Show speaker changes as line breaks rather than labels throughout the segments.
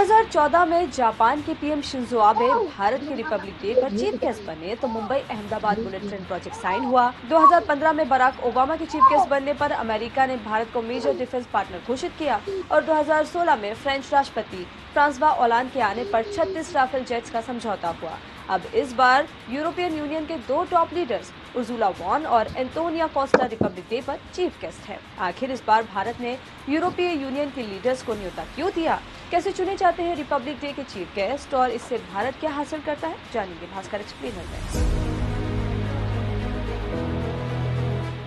2014 में जापान के PM Shinzo Abe Bharat के रिपब्लिक डे पर चीफ गेस्ट बने तो Mumbai Ahmedabad bullet train project sign हुआ। 2015 में बराक ओबामा के चीफ गेस्ट बनने पर अमेरिका ने भारत को मेजर डिफेंस पार्टनर घोषित किया और 2016 में फ्रेंच राष्ट्रपति फ्रांसवा ओलांद के आने पर 36 राफेल जेट्स का समझौता हुआ। अब इस बार यूरोपियन यूनियन के दो टॉप लीडर्स उर्जुला वॉन और एंटोनियो कोस्टा रिपब्लिक डे पर चीफ गेस्ट है। आखिर इस बार भारत ने यूरोपीय यूनियन के लीडर्स को न्योता क्यों दिया, कैसे चुने जाते हैं रिपब्लिक डे के चीफ गेस्ट और इससे भारत क्या हासिल करता है, जानेंगे भास्कर एक्सप्लेनर में।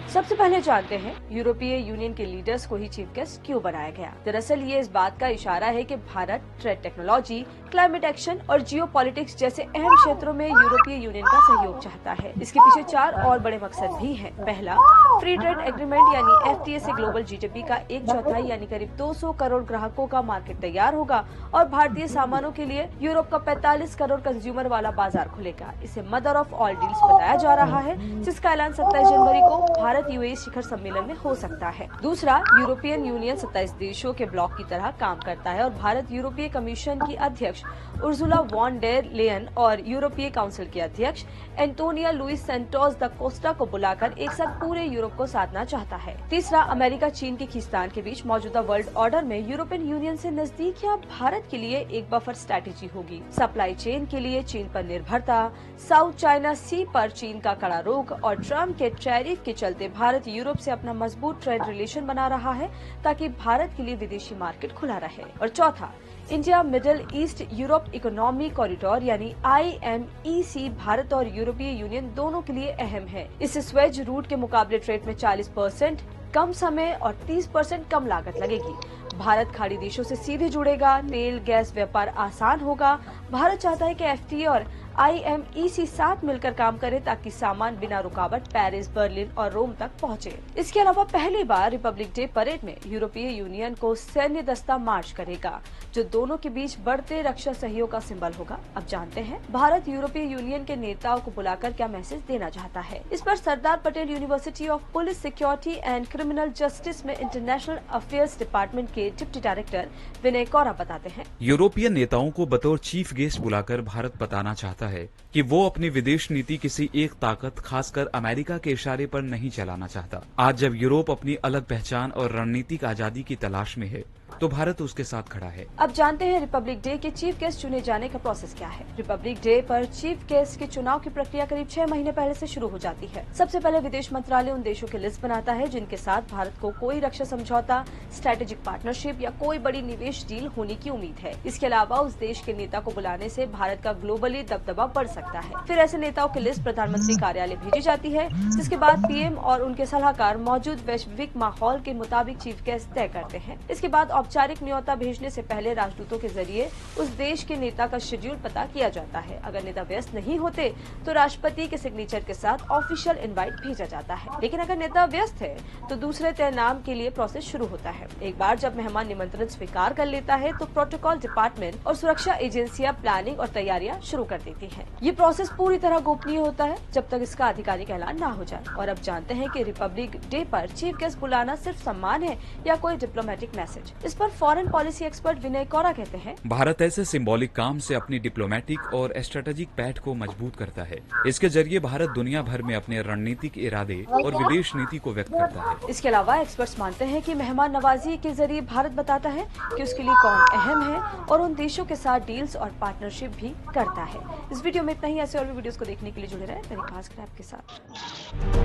सबसे पहले जानते हैं यूरोपीय यूनियन के लीडर्स को ही चीफ गेस्ट क्यों बनाया गया। दरअसल ये इस बात का इशारा है कि Bharat trade technology, climate action और जियो पॉलिटिक्स जैसे अहम क्षेत्रों में यूरोपीय यूनियन का सहयोग चाहता है। इसके पीछे 4 और बड़े मकसद भी हैं। पहला, फ्री ट्रेड एग्रीमेंट यानी FTA से ग्लोबल जीडीपी का 1/4 यानी करीब 200 करोड़ ग्राहकों का मार्केट तैयार होगा और भारतीय सामानों के लिए यूरोप का 45 करोड़ कंज्यूमर वाला बाजार खुलेगा। इसे मदर ऑफ ऑल डील्स बताया जा रहा है, जिसका ऐलान 27 जनवरी को भारत यूएई शिखर सम्मेलन में हो सकता है। दूसरा, यूरोपियन यूनियन 27 देशों के ब्लॉक की तरह काम करता है और भारत यूरोपीय कमीशन की अध्यक्ष उर्जुला वॉन डेर लेयन और यूरोपीय काउंसिल के अध्यक्ष एंटोनियो लुइस सैंटोस दा कोस्टा को बुलाकर एक साथ पूरे यूरोप को साधना चाहता है। तीसरा, अमेरिका चीन के खींचतान के बीच मौजूदा वर्ल्ड ऑर्डर में यूरोपियन यूनियन से नजदीकियां भारत के लिए एक बफर स्ट्रैटेजी होगी। सप्लाई चेन के लिए चीन पर निर्भरता, साउथ चाइना सी पर चीन का कड़ा रुख और ट्रम्प के टैरिफ के चलते भारत यूरोप से अपना मजबूत ट्रेड रिलेशन बना रहा है ताकि भारत के लिए विदेशी मार्केट खुला रहे। और चौथा, India middle east Europe economy corridor यानी IMEC भारत और यूरोपीय यूनियन दोनों के लिए अहम है। इससे स्वेज रूट के मुकाबले ट्रेड में 40% कम समय और 30% कम लागत लगेगी। भारत खाड़ी देशों से सीधे जुड़ेगा, तेल गैस व्यापार आसान होगा। भारत चाहता है कि FTA और IMEC साथ मिलकर काम करे ताकि सामान बिना रुकावट पेरिस, बर्लिन और रोम तक पहुंचे। इसके अलावा पहली बार रिपब्लिक डे परेड में यूरोपीय यूनियन को सैन्य दस्ता मार्च करेगा, जो दोनों के बीच बढ़ते रक्षा सहयोग का सिंबल होगा। अब जानते हैं भारत यूरोपीय यूनियन के नेताओं को बुलाकर क्या मैसेज देना चाहता है। इस पर Sardar Patel university of police security and criminal justice में इंटरनेशनल अफेयर्स डिपार्टमेंट के डिप्टी डायरेक्टर विनय कौरा बताते हैं।
यूरोपियन नेताओं को बतौर चीफ गेस्ट बुलाकर भारत बताना चाहता है कि वो अपनी विदेश नीति किसी एक ताकत, खासकर अमेरिका के इशारे पर नहीं चलाना चाहता। आज जब यूरोप अपनी अलग पहचान और रणनीतिक आजादी की तलाश में है तो भारत उसके साथ खड़ा है।
अब जानते हैं रिपब्लिक डे के चीफ गेस्ट चुने जाने का प्रोसेस क्या है। रिपब्लिक डे पर चीफ गेस्ट के चुनाव की प्रक्रिया करीब 6 महीने पहले से शुरू हो जाती है। सबसे पहले विदेश मंत्रालय उन देशों की लिस्ट बनाता है जिनके साथ भारत को कोई रक्षा समझौता, स्ट्रेटेजिक पार्टनरशिप या कोई बड़ी निवेश डील होने की उम्मीद है। इसके अलावा उस देश के नेता को बुलाने से भारत का ग्लोबली दबदबा बढ़ सकता है। फिर ऐसे नेताओं की लिस्ट प्रधानमंत्री कार्यालय भेजी जाती है, जिसके बाद PM और उनके सलाहकार मौजूद वैश्विक माहौल के मुताबिक चीफ गेस्ट तय करते हैं। इसके बाद औपचारिक न्योता भेजने से पहले राजदूतों के जरिए उस देश के नेता का शेड्यूल पता किया जाता है। अगर नेता व्यस्त नहीं होते तो राष्ट्रपति के सिग्नेचर के साथ ऑफिशियल इनवाइट भेजा जाता है। लेकिन अगर नेता व्यस्त है तो दूसरे तय नाम के लिए प्रोसेस शुरू होता है। एक बार जब मेहमान निमंत्रण स्वीकार कर लेता है तो प्रोटोकॉल डिपार्टमेंट और सुरक्षा एजेंसियां प्लानिंग और तैयारियां शुरू कर देती हैं। ये प्रोसेस पूरी तरह गोपनीय होता है जब तक इसका आधिकारिक ऐलान ना हो जाए। और अब जानते हैं कि रिपब्लिक डे पर चीफ गेस्ट बुलाना सिर्फ सम्मान है या कोई डिप्लोमेटिक मैसेज। इस पर फॉरेन पॉलिसी एक्सपर्ट विनय कौरा कहते हैं,
भारत ऐसे सिंबॉलिक काम से अपनी डिप्लोमेटिक और स्ट्रेटेजिक पैठ को मजबूत करता है। इसके जरिए भारत दुनिया भर में अपने रणनीतिक इरादे और विदेश नीति को व्यक्त करता है।
इसके अलावा एक्सपर्ट्स मानते हैं कि मेहमान नवाजी के जरिए भारत बताता है कि उसके लिए कौन अहम है और उन देशों के साथ डील्स और पार्टनरशिप भी करता है। इस वीडियो में इतना ही। ऐसे और भी वीडियोस को देखने के लिए जुड़े रहे दैनिक भास्कर ऐप के साथ।